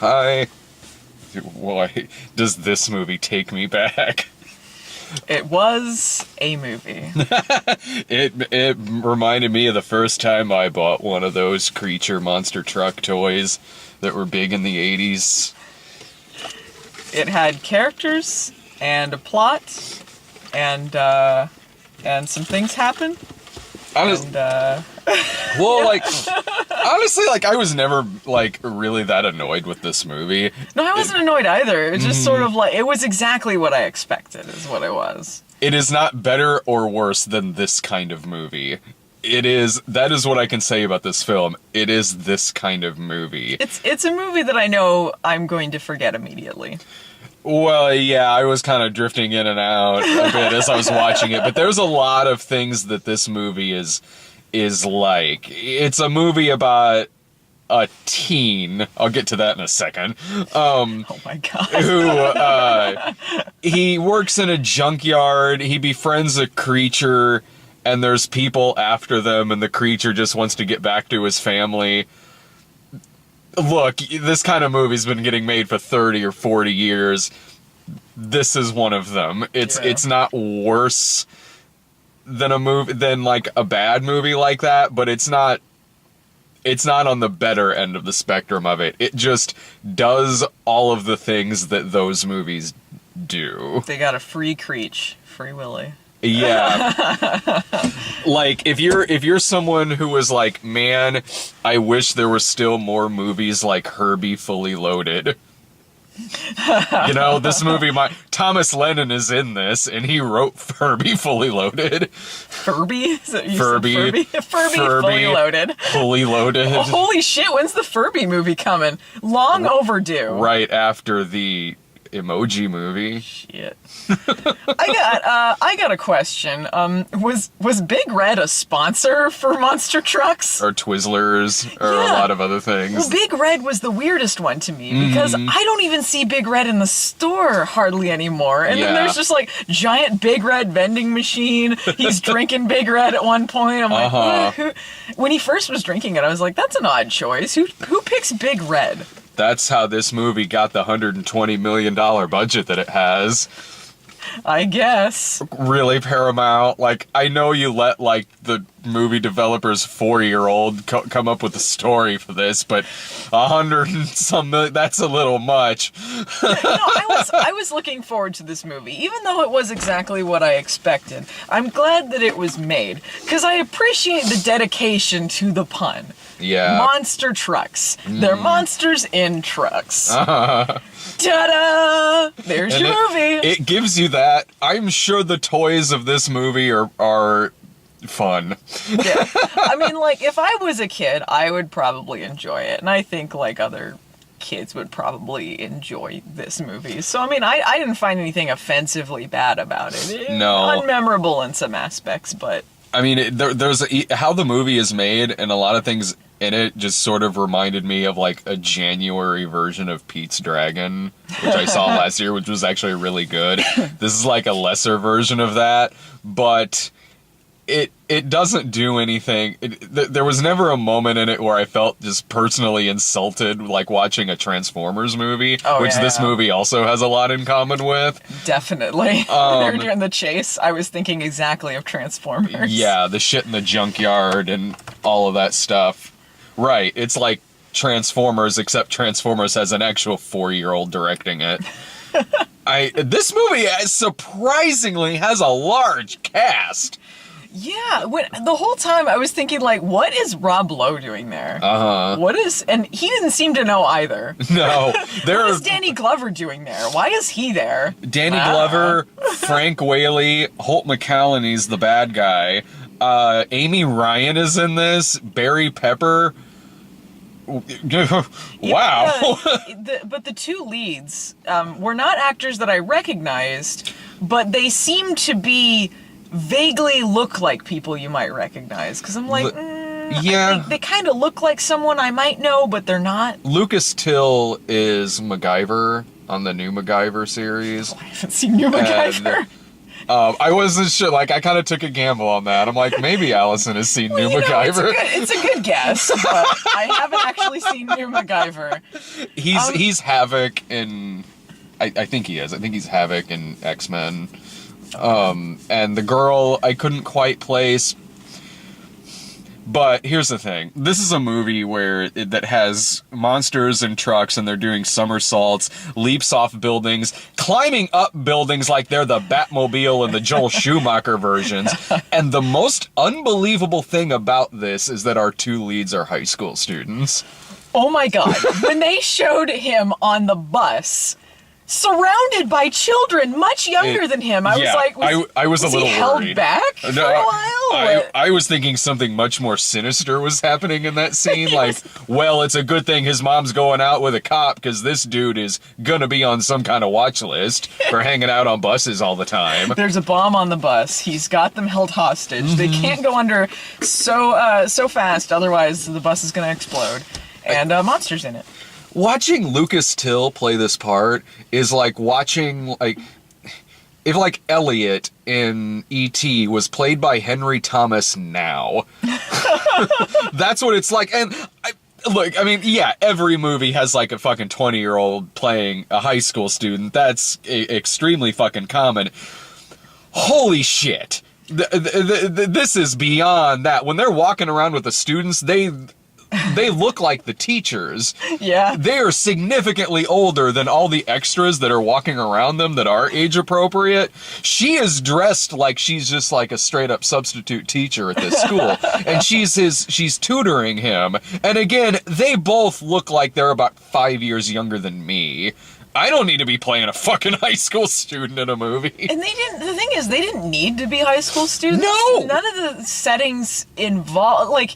Hi. Why does this movie take me back? It was a movie. It reminded me of the first time I bought one of those creature monster truck toys that were big in the 80s. It had characters and a plot, and some things happen. Well, like, honestly, like, I was never, like, really that annoyed with this movie. No, I wasn't annoyed either. It was just sort of like, it was exactly what I expected, is what it was. It is not better or worse than this kind of movie. That is what I can say about this film. It is this kind of movie. It's a movie that I know I'm going to forget immediately. Well, yeah, I was kind of drifting in and out a bit as I was watching it, but there's a lot of things that this movie is like. It's a movie about a teen. I'll get to that in a second. Oh my god. Who, he works in a junkyard, he befriends a creature, and there's people after them, and the creature just wants to get back to his family. Look, this kind of movie's been getting made for 30 or 40 years. This is one of them. It's not worse than like a bad movie like that, but it's not on the better end of the spectrum of it. It just does all of the things that those movies do. They got a free Creech. Free Willy. Yeah. Like, if you're someone who was like, man, I wish there were still more movies like Herbie Fully Loaded. You know, this movie, Thomas Lennon is in this, and he wrote Herbie Fully Loaded. Furby? Furby. Fully Loaded. Fully Loaded. Oh, holy shit, when's the Furby movie coming? Long overdue. Right after the Emoji Movie. Shit. I got a question. Was Big Red a sponsor for Monster Trucks? Or Twizzlers, or a lot of other things. Well, Big Red was the weirdest one to me, because I don't even see Big Red in the store hardly anymore. And then there's just like giant Big Red vending machine. He's drinking Big Red at one point. I'm like, when he first was drinking it, I was like, that's an odd choice. Who picks Big Red? That's how this movie got the $120 million budget that it has. I guess. Really, Paramount? Like, I know you let, like, the movie developer's 4-year-old come up with a story for this, but $100 and some million, that's a little much. I was looking forward to this movie, even though it was exactly what I expected. I'm glad that it was made, because I appreciate the dedication to the pun. Yeah. Monster trucks. They're monsters in trucks. Ta-da! There's your movie. It gives you that. I'm sure the toys of this movie are fun. Yeah. I mean, like, if I was a kid, I would probably enjoy it. And I think, like, other kids would probably enjoy this movie. So, I mean, I didn't find anything offensively bad about it. No. Unmemorable in some aspects, but... I mean, how the movie is made, and a lot of things in it just sort of reminded me of, like, a January version of Pete's Dragon, which I saw last year, which was actually really good. This is, like, a lesser version of that, but it doesn't do anything. There was never a moment in it where I felt just personally insulted, like watching a Transformers movie, which this movie also has a lot in common with. Definitely. When they were doing the chase, I was thinking exactly of Transformers. Yeah, the shit in the junkyard and all of that stuff. Right, it's like Transformers, except Transformers has an actual 4-year-old directing it. This movie surprisingly has a large cast. Yeah, the whole time I was thinking, like, what is Rob Lowe doing there? And he didn't seem to know either. No. What is Danny Glover doing there? Why is he there? Danny Glover, Frank Whaley, Holt McCallany's the bad guy. Amy Ryan is in this. Barry Pepper. Wow. But the two leads were not actors that I recognized, but they seem to be vaguely look like people you might recognize. Because I'm like, yeah, they kind of look like someone I might know, but they're not. Lucas Till is MacGyver on the new MacGyver series. I haven't seen new MacGyver. I wasn't sure. Like, I kind of took a gamble on that. I'm like, maybe Allison has seen New MacGyver. It's a good guess, but I haven't actually seen New MacGyver. He's Havoc in... I think he is. I think he's Havoc in X-Men. And the girl I couldn't quite place. But here's the thing. This is a movie that has monsters and trucks, and they're doing somersaults, leaps off buildings, climbing up buildings like they're the Batmobile and the Joel Schumacher versions. And the most unbelievable thing about this is that our two leads are high school students. Oh my god. When they showed him on the bus, surrounded by children much younger than him, I was like, I was a little held worried. back for a while? I was thinking something much more sinister was happening in that scene. Like, well, it's a good thing his mom's going out with a cop because this dude is gonna be on some kind of watch list for hanging out on buses all the time. There's a bomb on the bus. He's got them held hostage. They can't go under so fast, otherwise the bus is gonna explode. And monsters in it. Watching Lucas Till play this part is like watching, like, if like Elliot in E.T. was played by Henry Thomas now. That's what it's like. And look, I mean, yeah, every movie has like a fucking 20-year-old playing a high school student. That's extremely fucking common. Holy shit. This is beyond that. When they're walking around with the students, they look like the teachers. Yeah. They are significantly older than all the extras that are walking around them that are age appropriate. She is dressed like she's just like a straight up substitute teacher at this school. And she's tutoring him. And again, they both look like they're about 5 years younger than me. I don't need to be playing a fucking high school student in a movie. And the thing is, they didn't need to be high school students. No! None of the settings involved, like,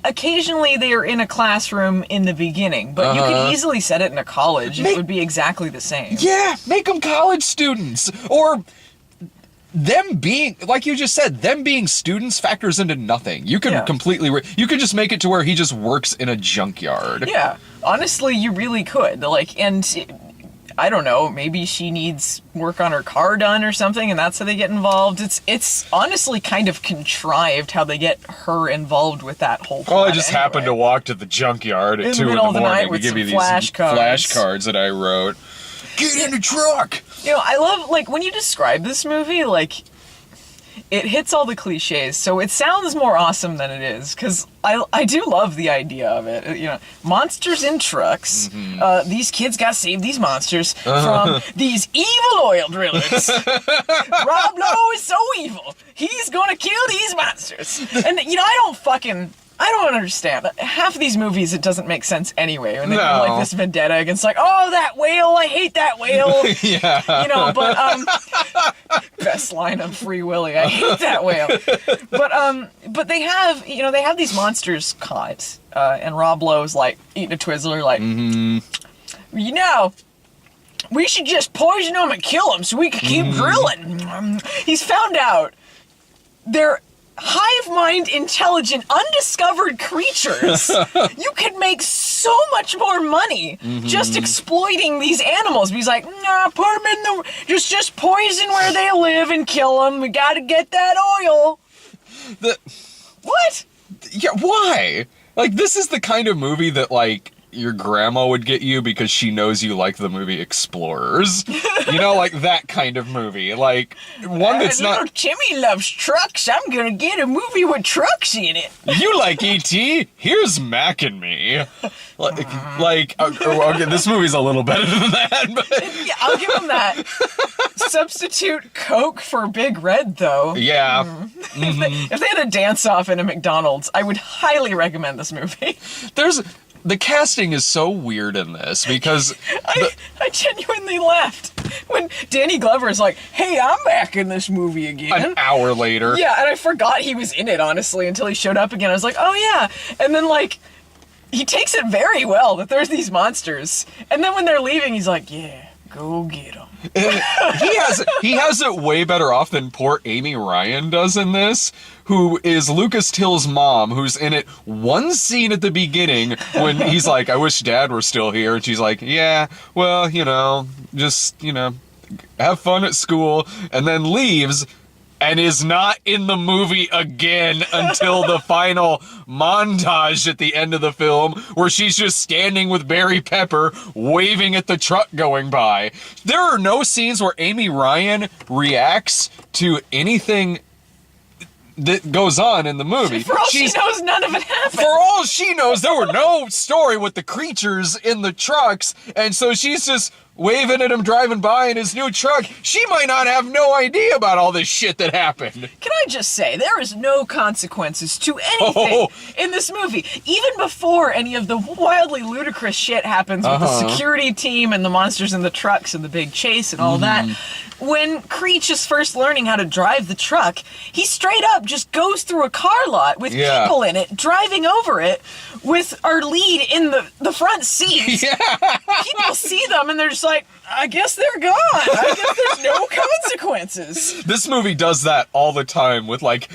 occasionally they are in a classroom in the beginning, but you could easily set it in a college and it would be exactly the same. Yeah, make them college students. Or them being, like you just said, them being students factors into nothing. You could completely, you could just make it to where he just works in a junkyard. Yeah, honestly, you really could. Like, and I don't know, maybe she needs work on her car done or something, and that's how they get involved. It's honestly kind of contrived how they get her involved with that whole plot. Oh, I just happened to walk to the junkyard at 2 in the morning to give you these flashcards that I wrote. Get in the truck! You know, I love, like, when you describe this movie, like, it hits all the cliches, so it sounds more awesome than it is, because I do love the idea of it. You know, monsters in trucks. These kids gotta save these monsters from these evil oil drillers. Rob Lowe is so evil. He's gonna kill these monsters. And, you know, I don't understand. Half of these movies, it doesn't make sense anyway. When they have like this vendetta against like, oh, that whale, I hate that whale. Yeah. You know, but, best line of Free Willy, I hate that whale. But they have, you know, they have these monsters caught. And Rob Lowe's like eating a Twizzler, like, you know, we should just poison them and kill them so we can keep drilling. He's found out they're hive mind intelligent undiscovered creatures. You could make so much more money just exploiting these animals. But he's like, nah, put them in the just poison where they live and kill them. We gotta get that oil. What? Yeah, why? Like, this is the kind of movie that, like, your grandma would get you because she knows you like the movie Explorers. You know, like that kind of movie. Like, one that's not... Timmy loves trucks. I'm gonna get a movie with trucks in it. You like E.T.? Here's Mac and Me. Okay, this movie's a little better than that, but... Yeah, I'll give him that. Substitute Coke for Big Red, though. Yeah. If they had a dance-off in a McDonald's, I would highly recommend this movie. The casting is so weird in this because... I genuinely laughed when Danny Glover is like, hey, I'm back in this movie again. An hour later. Yeah, and I forgot he was in it, honestly, until he showed up again. I was like, oh yeah. And then, like, he takes it very well that there's these monsters. And then when they're leaving, he's like, yeah, go get them. He has it way better off than poor Amy Ryan does in this, who is Lucas Till's mom, who's in it one scene at the beginning when he's like, I wish Dad were still here, and she's like, yeah, well, you know, just, you know, have fun at school, and then leaves and is not in the movie again until the final montage at the end of the film, where she's just standing with Barry Pepper waving at the truck going by. There are no scenes where Amy Ryan reacts to anything that goes on in the movie. For all she knows, none of it happened. For all she knows, there were no story with the creatures in the trucks, and so she's just waving at him driving by in his new truck. She might not have no idea about all this shit that happened. Can I just say, there is no consequences to anything in this movie. Even before any of the wildly ludicrous shit happens with the security team and the monsters in the trucks and the big chase and all that, when Creech is first learning how to drive the truck, he straight up just goes through a car lot with people in it, driving over it with our lead in the front seats. Yeah. People see them and they're just like, I guess they're gone. I guess there's no consequences. This movie does that all the time with, like,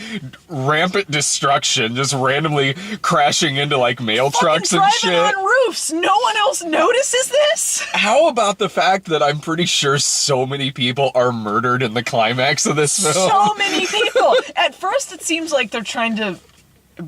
rampant destruction, just randomly crashing into, like, mail trucks and shit. Driving on roofs. No one else notices this? How about the fact that I'm pretty sure so many people are murdered in the climax of this film? So many people. At first, it seems like they're trying to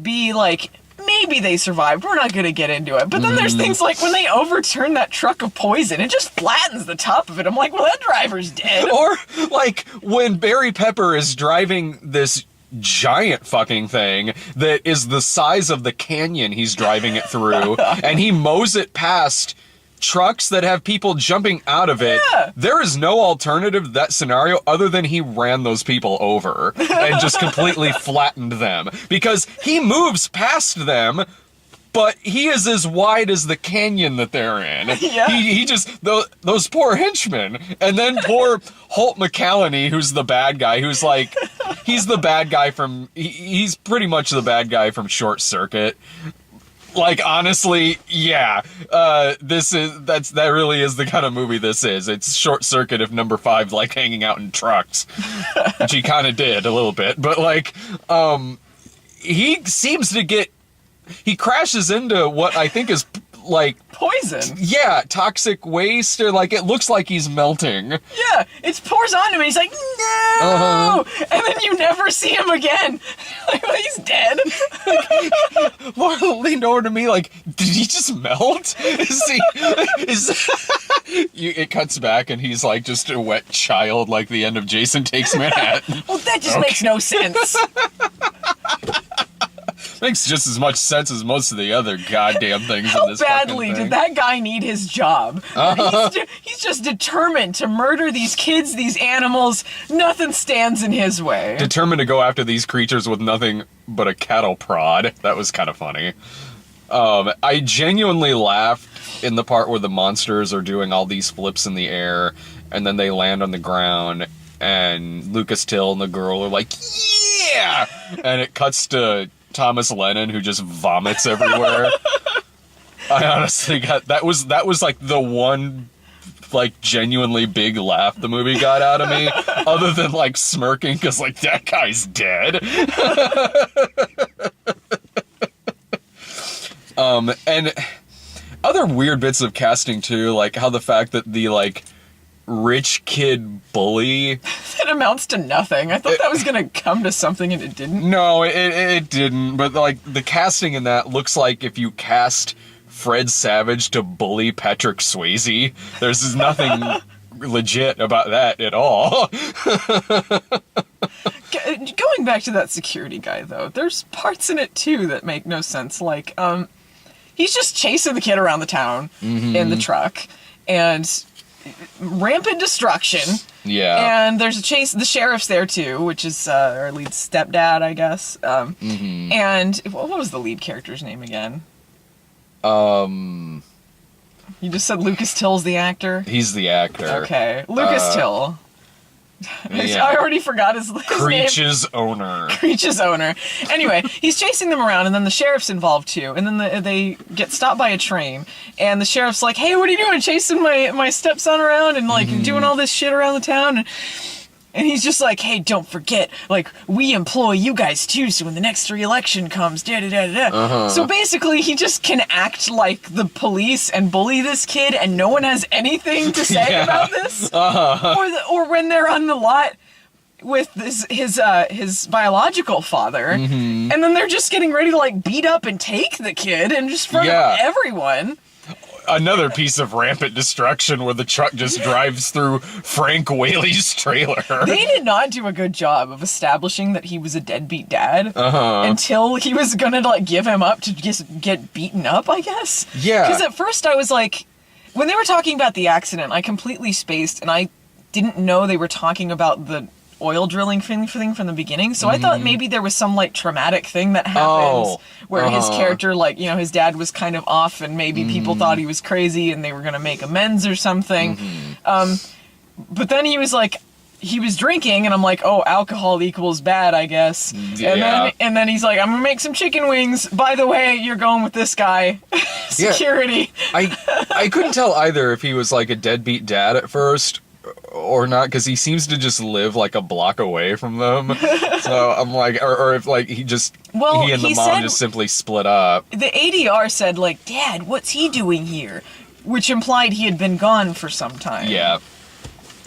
be like, maybe they survived. We're not going to get into it. But then there's things like when they overturn that truck of poison, it just flattens the top of it. I'm like, well, that driver's dead. Or, like, when Barry Pepper is driving this giant fucking thing that is the size of the canyon he's driving it through, and he mows it past trucks that have people jumping out of it. Yeah. There is no alternative to that scenario other than he ran those people over and just completely flattened them, because he moves past them, but he is as wide as the canyon that they're in. Yeah. He just, those poor henchmen. And then poor Holt McCallany, who's the bad guy, who's like, he's the bad guy from, he's pretty much the bad guy from Short Circuit. Like, honestly, yeah, that really is the kind of movie this is. It's Short Circuit if number 5 like hanging out in trucks, which he kind of did a little bit, but like, he seems to get, he crashes into what I think is like poison. Yeah, toxic waste, or like it looks like he's melting. Yeah, it pours onto him and he's like, no! And then you never see him again. Like, well, he's dead. Laura leaned over to me like, did he just melt? It cuts back and he's like just a wet child, like the end of Jason Takes Manhattan. Well, that just makes no sense. Makes just as much sense as most of the other goddamn things in this How badly fucking thing. did that guy need his job? He's just determined to murder these kids, these animals. Nothing stands in his way. Determined to go after these creatures with nothing but a cattle prod. That was kind of funny. I genuinely laughed in the part where the monsters are doing all these flips in the air, and then they land on the ground, and Lucas Till and the girl are like, yeah! And it cuts to Thomas Lennon, who just vomits everywhere. I honestly that was like the one like genuinely big laugh the movie got out of me, other than like smirking because like that guy's dead. And other weird bits of casting too, like how the fact that the like rich kid bully that amounts to nothing. I thought that was gonna come to something and it didn't. No, it didn't. But like the casting in that looks like if you cast Fred Savage to bully Patrick Swayze. There's nothing legit about that at all. Going back to that security guy though, there's parts in it too that make no sense. Like he's just chasing the kid around the town in the truck, and rampant destruction. Yeah. And there's a chase. The sheriff's there too, which is our lead stepdad, I guess. And what was the lead character's name again? You just said Lucas Till's the actor? He's the actor. Okay. Lucas Till. Yeah. I already forgot his name. Creech's owner. Creech's owner. Anyway, he's chasing them around, and then the sheriff's involved too. And then they get stopped by a train, and the sheriff's like, "Hey, what are you doing? Chasing my stepson around and like doing all this shit around the town?" And he's just like, hey, don't forget, like, we employ you guys too, so when the next re-election comes, da-da-da-da-da. So basically, he just can act like the police and bully this kid, and no one has anything to say about this. Or when they're on the lot with his biological father, and then they're just getting ready to, like, beat up and take the kid in just front of everyone. Another piece of rampant destruction where the truck just drives through Frank Whaley's trailer. They did not do a good job of establishing that he was a deadbeat dad until he was gonna, like, give him up to just get beaten up, I guess. Yeah. Because at first I was like, when they were talking about the accident, I completely spaced, and I didn't know they were talking about the oil drilling thing from the beginning, so I thought maybe there was some, like, traumatic thing that happens where his character, like, you know, his dad was kind of off and maybe people thought he was crazy and they were gonna make amends or something. But then he was like, he was drinking, and I'm like, oh, alcohol equals bad, I guess. And then he's like, I'm gonna make some chicken wings. By the way, you're going with this guy. Security. I couldn't tell either if he was, like, a deadbeat dad at first or not, because he seems to just live, like, a block away from them. So I'm like, or if, like, he and the mom just simply split up. The ADR said, like, Dad, what's he doing here? Which implied he had been gone for some time. Yeah.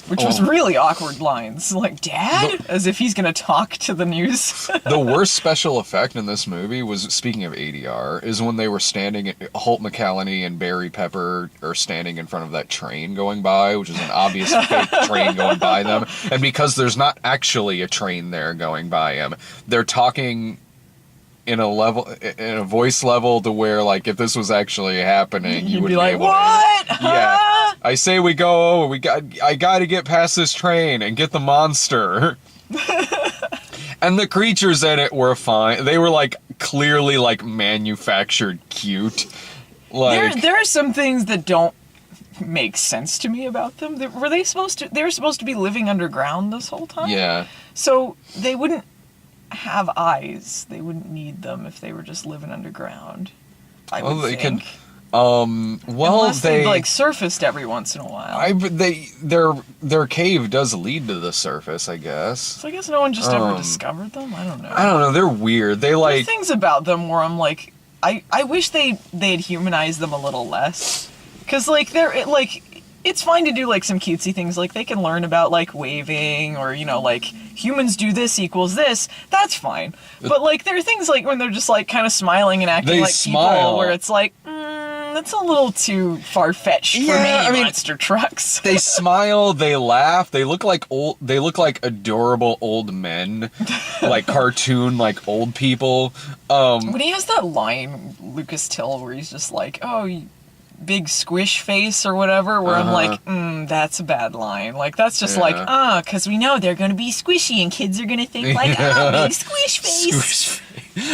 Which was really awkward lines. Like, Dad? As if he's gonna talk to the news. The worst special effect in this movie was, speaking of ADR, is when they were standing, Holt McCallany and Barry Pepper are standing in front of that train going by, which is an obvious fake train going by them. And because there's not actually a train there going by them, they're talking in a voice level to where, like, if this was actually happening, you would be like, able what? to... Yeah. I say we go, I gotta get past this train and get the monster. And the creatures in it were fine. They were, like, clearly, like, manufactured cute. Like, there are some things that don't make sense to me about them. They were supposed to be living underground this whole time? Yeah. So they wouldn't have eyes. They wouldn't need them if they were just living underground. I would think. Unless they like surfaced every once in a while. Their cave does lead to the surface, I guess. So I guess no one just ever discovered them. I don't know. I don't know. They're weird. There's things about them where I'm like, I wish they'd humanized them a little less, because like it's fine to do, like, some cutesy things, like they can learn about, like, waving, or, you know, like, humans do this equals this, that's fine. But, like, there are things, like, when they're just, like, kind of smiling and acting like people, where it's like, that's a little too far-fetched for me, monster trucks. They smile, they laugh, they look like adorable old men, like cartoon, like, old people. When he has that line, Lucas Till, where he's just like, oh, big squish face or whatever, where I'm like, that's a bad line. Like, that's just like, because we know they're gonna be squishy and kids are gonna think like, big squish face.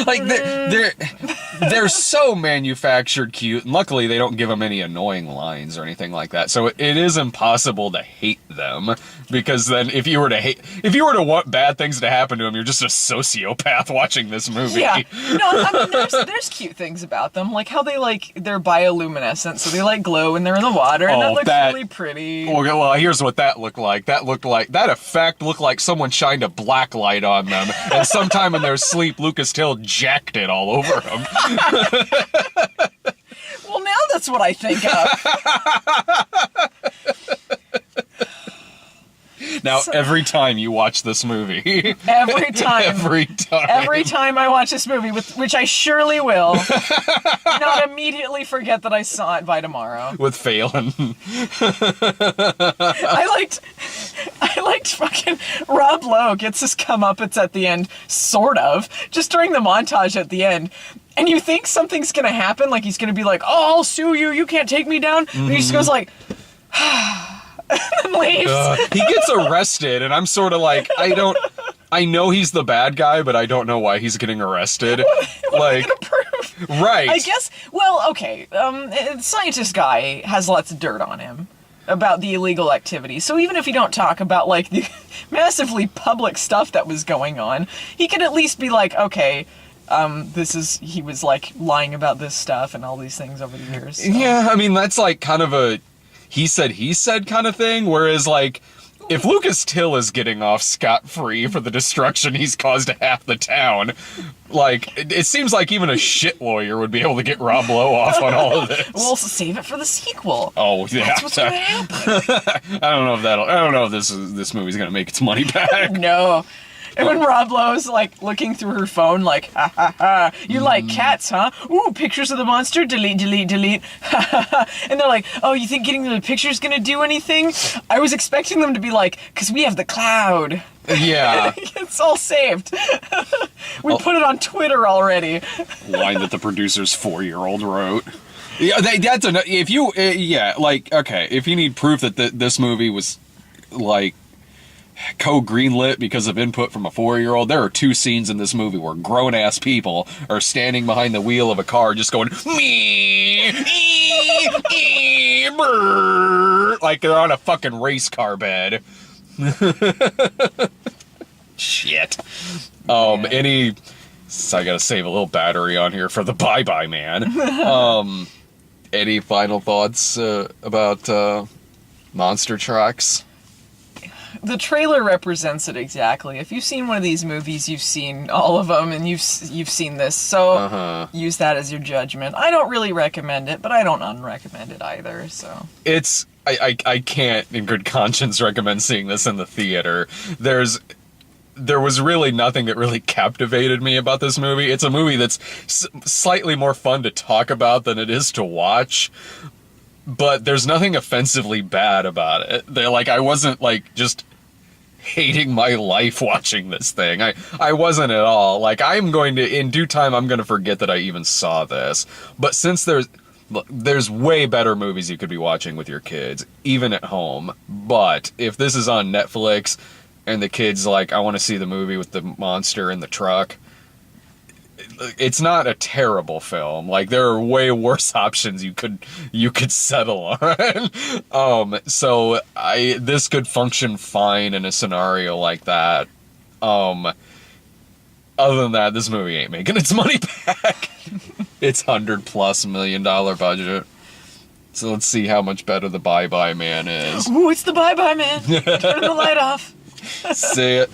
Like, they're so manufactured cute, and luckily they don't give them any annoying lines or anything like that, so it is impossible to hate them, because then if you were to want bad things to happen to them, you're just a sociopath watching this movie. Yeah. No, I mean, there's cute things about them, like how they're bioluminescent, so they, like, glow when they're in the water, and that looks really pretty. Well, here's what that looked like. That effect looked like someone shined a black light on them, and sometime in their sleep, Lucas Till jacked it all over them. Well, now that's what I think of. Now, every time you watch this movie... Every time I watch this movie, which I surely will, not immediately forget that I saw it by tomorrow. With Phelan. I liked fucking Rob Lowe gets his comeuppance at the end, sort of, just during the montage at the end. And you think something's gonna happen, like he's gonna be like, oh, I'll sue you, you can't take me down. And he just goes like... and then leaves. He gets arrested, and I'm sort of like, I know he's the bad guy, but I don't know why he's getting arrested. What are they gonna prove? Right. I guess, well, okay, scientist guy has lots of dirt on him about the illegal activity, so even if you don't talk about, like, the massively public stuff that was going on, he could at least be like, okay, he was, like, lying about this stuff and all these things over the years. So. Yeah, I mean, that's, like, kind of a he said kind of thing, whereas, like, if Lucas Till is getting off scot-free for the destruction he's caused to half the town, like, it seems like even a shit lawyer would be able to get Rob Lowe off on all of this. We'll save it for the sequel. Oh, yeah. That's what's gonna happen. I don't know if this movie's gonna make its money back. No. And when Rob Lowe's, like, looking through her phone, like, ha ha ha, you like cats, huh? Ooh, pictures of the monster, delete, delete, delete, ha ha ha. And they're like, oh, you think getting the pictures gonna do anything? I was expecting them to be like, because we have the cloud. Yeah. It's all saved. We put it on Twitter already. Line that the producer's 4-year-old wrote. Yeah, that's enough. If you, okay, if you need proof that this movie was, like, co-greenlit because of input from a 4-year-old, there are 2 scenes in this movie where grown-ass people are standing behind the wheel of a car just going, me, brr, like they're on a fucking race car bed. Shit. So I gotta save a little battery on here for the bye-bye man. Any final thoughts about monster trucks? The trailer represents it exactly. If you've seen one of these movies, you've seen all of them, and you've seen this, so use that as your judgment. I don't really recommend it, but I don't unrecommend it either, so. I can't in good conscience recommend seeing this in the theater. There was really nothing that really captivated me about this movie. It's a movie that's slightly more fun to talk about than it is to watch. But there's nothing offensively bad about it. I wasn't, like, just hating my life watching this thing. I wasn't at all. Like, in due time, I'm going to forget that I even saw this. But since there's way better movies you could be watching with your kids, even at home. But if this is on Netflix and the kid's like, I want to see the movie with the monster in the truck, it's not a terrible film. Like, there are way worse options you could settle on. So this could function fine in a scenario like that. Other than that, this movie ain't making its money back. It's $100+ million budget. So let's see how much better the Bye Bye Man is. Ooh, it's the Bye Bye Man. Turn the light off. See it.